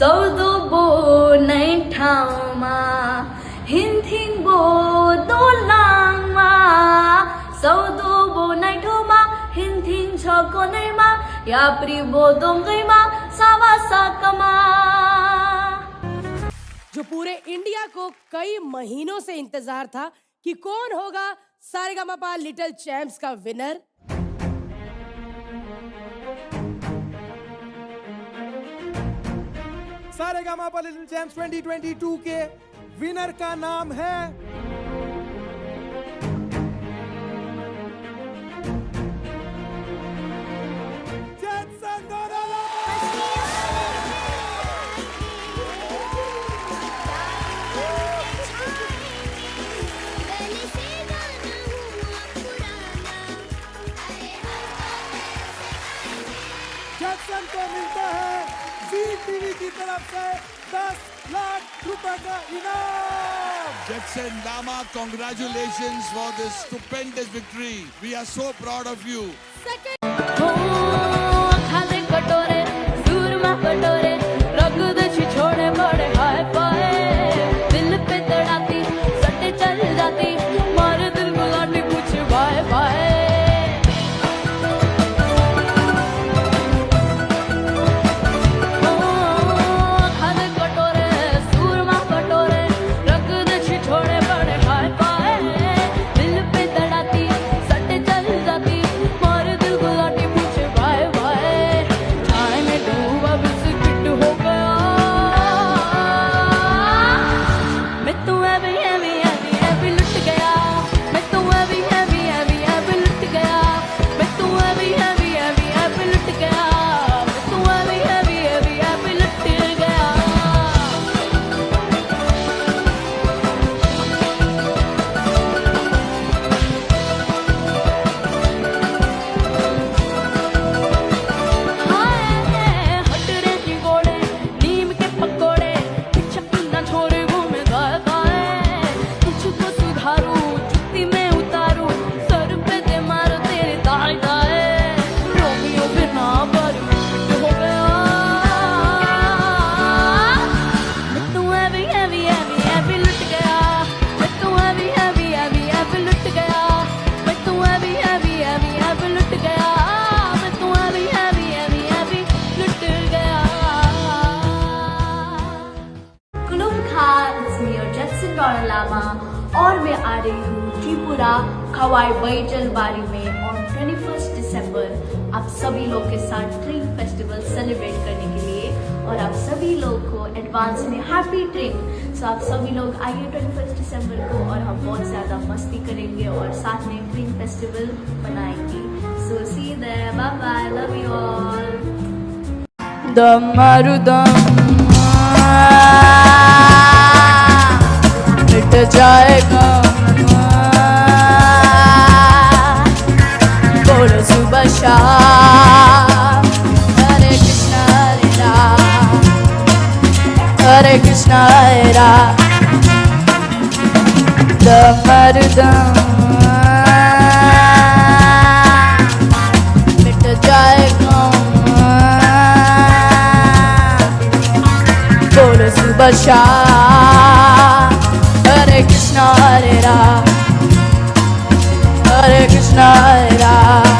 सौदो नै ठाउँमा हिँड्थिङ्बो दोलाङमा सौदो नै ठाउँमा हिँड्थिङ छ कोनैमा याप्री बोदोङ्गैमा सावासाकमा। जो पूरे इंडिया को कई महीनों से इंतजार था कि कौन होगा सारेगामापा लिटिल चैंप्स का विनर। सारेगामापा लिटिल चैंप्स 2022 के विनर का नाम है जैक्सन डोनाल्ड। जैक्सन को मिलता है जी टीवी की तरफ से 10 लाख रुपए का इनाम। Jackson Dama, congratulations for this stupendous victory. We are so proud of you. खाले कटोरे सूरमा कटोरे रगद छोड़े बड़े हाय पाए दिल पे तड़ाती सटे चल जाती मारे दिल गुलाटी पूछ बाय बाय। और मैं आ रही हूँ त्रिपुरा खवाई बैजल बारी में और 21 दिसंबर आप सभी लोग के साथ ट्रिंक फेस्टिवल सेलिब्रेट करने के लिए और आप सभी लोग को एडवांस में हैप्पी ट्रिंक। सो आप सभी लोग आइए 21 दिसंबर को और हम बहुत ज़्यादा मस्ती करेंगे और साथ में ट्रिंक फेस्टिवल मनाएंगे। So see you there, bye bye, love you all. मिट जाएगा बोल सुबह शाम हरे कृष्णा हरे राम हरे कृष्णा हरे राम। दम मिट जाएगा बोल सुबह शाम हरे कृष्णा हरे राम हरे कृष्णा हरे राम।